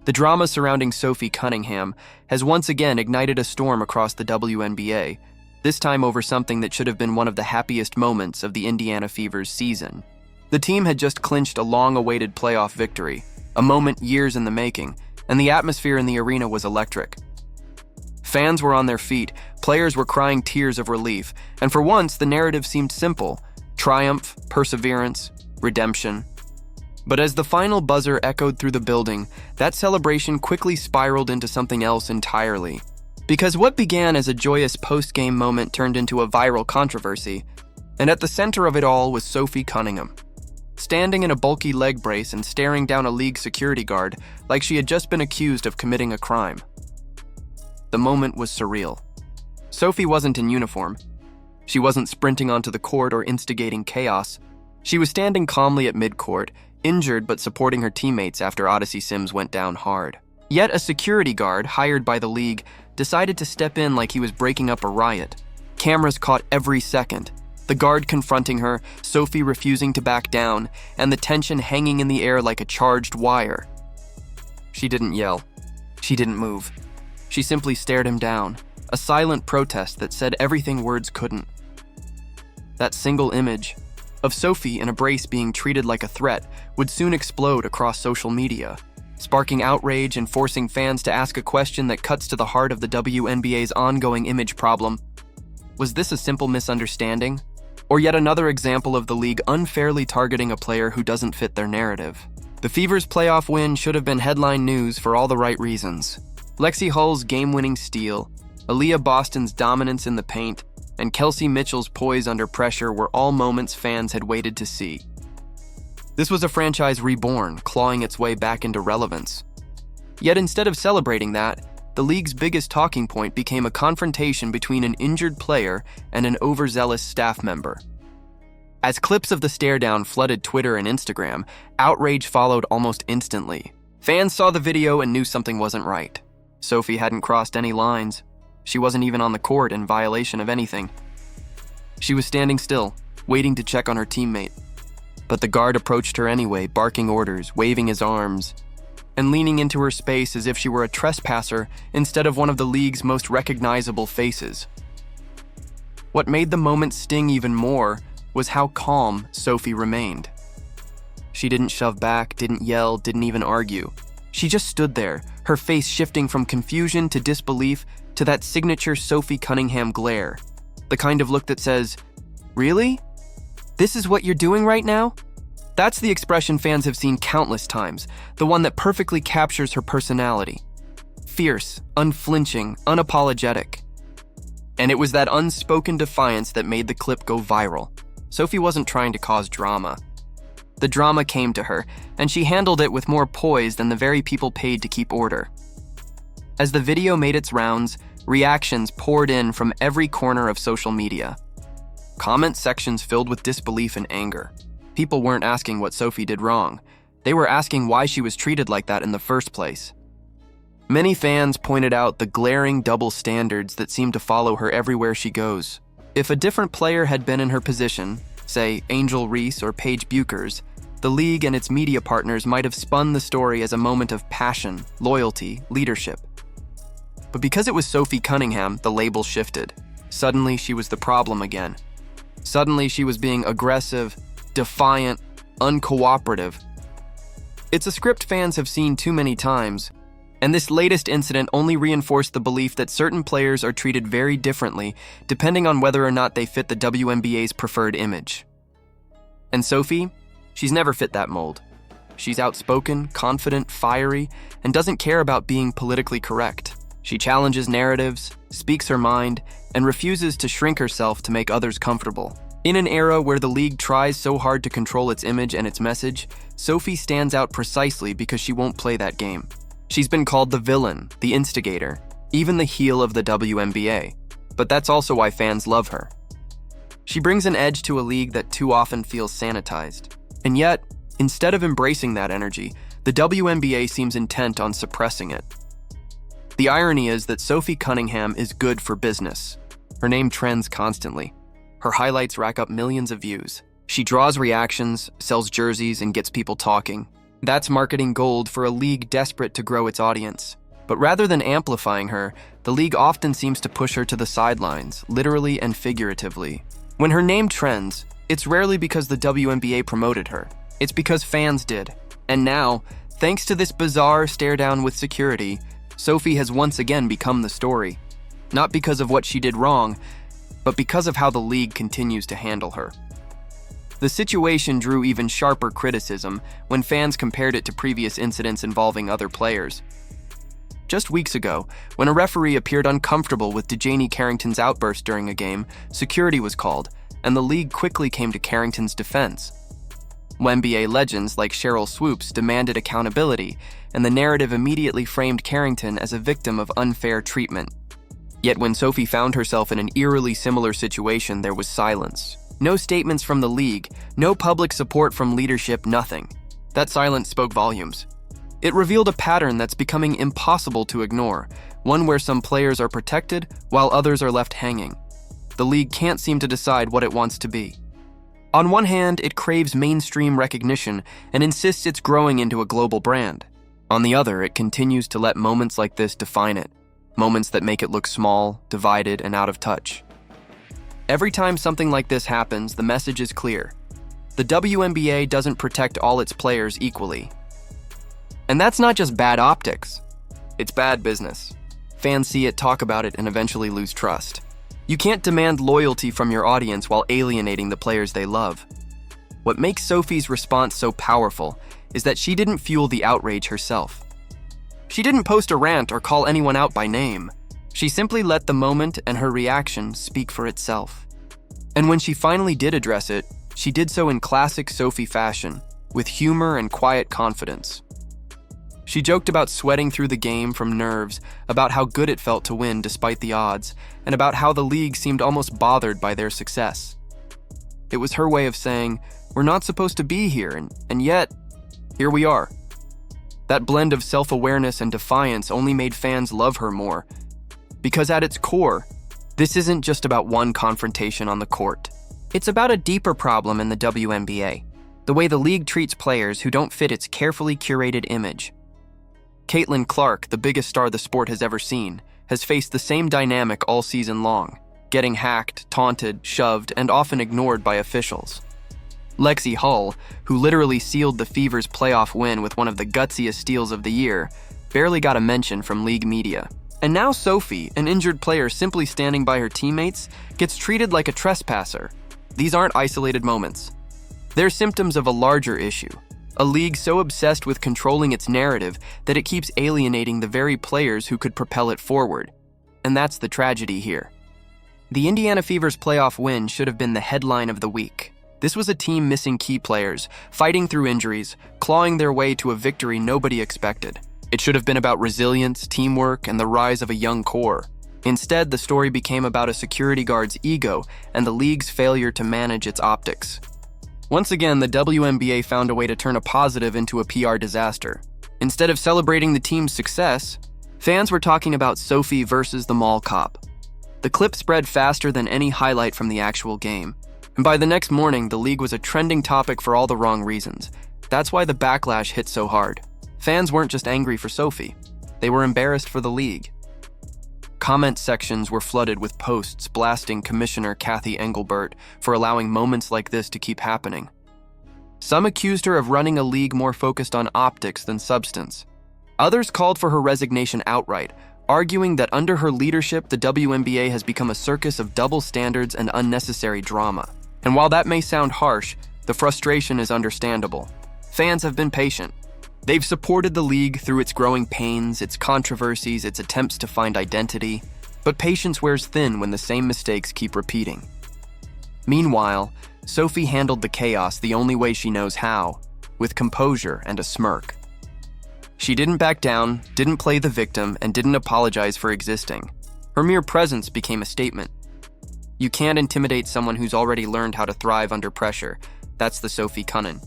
The drama surrounding Sophie Cunningham has once again ignited a storm across the WNBA, this time over something that should have been one of the happiest moments of the Indiana Fever's season. The team had just clinched a long-awaited playoff victory, a moment years in the making, and the atmosphere in the arena was electric. Fans were on their feet, players were crying tears of relief, and for once the narrative seemed simple: triumph, perseverance, redemption. But as the final buzzer echoed through the building, that celebration quickly spiraled into something else entirely. Because what began as a joyous post-game moment turned into a viral controversy, and at the center of it all was Sophie Cunningham, standing in a bulky leg brace and staring down a league security guard like she had just been accused of committing a crime. The moment was surreal. Sophie wasn't in uniform. She wasn't sprinting onto the court or instigating chaos. She was standing calmly at midcourt, injured but supporting her teammates after Odyssey Sims went down hard. Yet a security guard, hired by the league, decided to step in like he was breaking up a riot. Cameras caught every second. The guard confronting her, Sophie refusing to back down, and the tension hanging in the air like a charged wire. She didn't yell. She didn't move. She simply stared him down, a silent protest that said everything words couldn't. That single image of Sophie in a brace being treated like a threat would soon explode across social media, sparking outrage and forcing fans to ask a question that cuts to the heart of the WNBA's ongoing image problem. Was this a simple misunderstanding? Or yet another example of the league unfairly targeting a player who doesn't fit their narrative? The Fever's playoff win should have been headline news for all the right reasons. Lexi Hull's game-winning steal, Aaliyah Boston's dominance in the paint, and Kelsey Mitchell's poise under pressure were all moments fans had waited to see. This was a franchise reborn, clawing its way back into relevance. Yet instead of celebrating that, the league's biggest talking point became a confrontation between an injured player and an overzealous staff member. As clips of the stare-down flooded Twitter and Instagram, outrage followed almost instantly. Fans saw the video and knew something wasn't right. Sophie hadn't crossed any lines. She wasn't even on the court in violation of anything. She was standing still, waiting to check on her teammate. But the guard approached her anyway, barking orders, waving his arms, and leaning into her space as if she were a trespasser instead of one of the league's most recognizable faces. What made the moment sting even more was how calm Sophie remained. She didn't shove back, didn't yell, didn't even argue. She just stood there, her face shifting from confusion to disbelief to that signature Sophie Cunningham glare. The kind of look that says, "Really? This is what you're doing right now?" That's the expression fans have seen countless times, the one that perfectly captures her personality. Fierce, unflinching, unapologetic. And it was that unspoken defiance that made the clip go viral. Sophie wasn't trying to cause drama. The drama came to her, and she handled it with more poise than the very people paid to keep order. As the video made its rounds, reactions poured in from every corner of social media. Comment sections filled with disbelief and anger. People weren't asking what Sophie did wrong. They were asking why she was treated like that in the first place. Many fans pointed out the glaring double standards that seem to follow her everywhere she goes. If a different player had been in her position, say Angel Reese or Paige Bueckers, the league and its media partners might have spun the story as a moment of passion, loyalty, leadership. But because it was Sophie Cunningham, the label shifted. Suddenly, she was the problem again. Suddenly, she was being aggressive, defiant, uncooperative. It's a script fans have seen too many times, and this latest incident only reinforced the belief that certain players are treated very differently depending on whether or not they fit the WNBA's preferred image. And Sophie, she's never fit that mold. She's outspoken, confident, fiery, and doesn't care about being politically correct. She challenges narratives, speaks her mind, and refuses to shrink herself to make others comfortable. In an era where the league tries so hard to control its image and its message, Sophie stands out precisely because she won't play that game. She's been called the villain, the instigator, even the heel of the WNBA. But that's also why fans love her. She brings an edge to a league that too often feels sanitized. And yet, instead of embracing that energy, the WNBA seems intent on suppressing it. The irony is that Sophie Cunningham is good for business. Her name trends constantly. Her highlights rack up millions of views. She draws reactions, sells jerseys, and gets people talking. That's marketing gold for a league desperate to grow its audience. But rather than amplifying her, the league often seems to push her to the sidelines, literally and figuratively. When her name trends, it's rarely because the WNBA promoted her. It's because fans did. And now, thanks to this bizarre stare-down with security, Sophie has once again become the story. Not because of what she did wrong, but because of how the league continues to handle her. The situation drew even sharper criticism when fans compared it to previous incidents involving other players. Just weeks ago, when a referee appeared uncomfortable with DeJanie Carrington's outburst during a game, security was called, and the league quickly came to Carrington's defense. WNBA legends like Cheryl Swoops demanded accountability, and the narrative immediately framed Carrington as a victim of unfair treatment. Yet when Sophie found herself in an eerily similar situation, there was silence. No statements from the league, no public support from leadership, nothing. That silence spoke volumes. It revealed a pattern that's becoming impossible to ignore, one where some players are protected while others are left hanging. The league can't seem to decide what it wants to be. On one hand, it craves mainstream recognition and insists it's growing into a global brand. On the other, it continues to let moments like this define it, moments that make it look small, divided, and out of touch. Every time something like this happens, the message is clear. The WNBA doesn't protect all its players equally. And that's not just bad optics. It's bad business. Fans see it, talk about it, and eventually lose trust. You can't demand loyalty from your audience while alienating the players they love. What makes Sophie's response so powerful is that she didn't fuel the outrage herself. She didn't post a rant or call anyone out by name. She simply let the moment and her reaction speak for itself. And when she finally did address it, she did so in classic Sophie fashion, with humor and quiet confidence. She joked about sweating through the game from nerves, about how good it felt to win despite the odds, and about how the league seemed almost bothered by their success. It was her way of saying, we're not supposed to be here, and yet, here we are. That blend of self-awareness and defiance only made fans love her more. Because at its core, this isn't just about one confrontation on the court. It's about a deeper problem in the WNBA, the way the league treats players who don't fit its carefully curated image. Clark, the biggest star the sport has ever seen, has faced the same dynamic all season long, getting hacked, taunted, shoved, and often ignored by officials. Lexi Hull, who literally sealed the Fever's playoff win with one of the gutsiest steals of the year, barely got a mention from league media. And now Sophie, an injured player simply standing by her teammates, gets treated like a trespasser. These aren't isolated moments. They're symptoms of a larger issue. A league so obsessed with controlling its narrative that it keeps alienating the very players who could propel it forward. And that's the tragedy here. The Indiana Fever's playoff win should have been the headline of the week. This was a team missing key players, fighting through injuries, clawing their way to a victory nobody expected. It should have been about resilience, teamwork, and the rise of a young core. Instead, the story became about a security guard's ego and the league's failure to manage its optics. Once again, the WNBA found a way to turn a positive into a PR disaster. Instead of celebrating the team's success, fans were talking about Sophie versus the mall cop. The clip spread faster than any highlight from the actual game. And by the next morning, the league was a trending topic for all the wrong reasons. That's why the backlash hit so hard. Fans weren't just angry for Sophie. They were embarrassed for the league. Comment sections were flooded with posts blasting Commissioner Kathy Engelbert for allowing moments like this to keep happening. Some accused her of running a league more focused on optics than substance. Others called for her resignation outright, arguing that under her leadership, the WNBA has become a circus of double standards and unnecessary drama. And while that may sound harsh, the frustration is understandable. Fans have been patient. They've supported the league through its growing pains, its controversies, its attempts to find identity, but patience wears thin when the same mistakes keep repeating. Meanwhile, Sophie handled the chaos the only way she knows how, with composure and a smirk. She didn't back down, didn't play the victim, and didn't apologize for existing. Her mere presence became a statement. You can't intimidate someone who's already learned how to thrive under pressure. That's the Sophie Cunnin.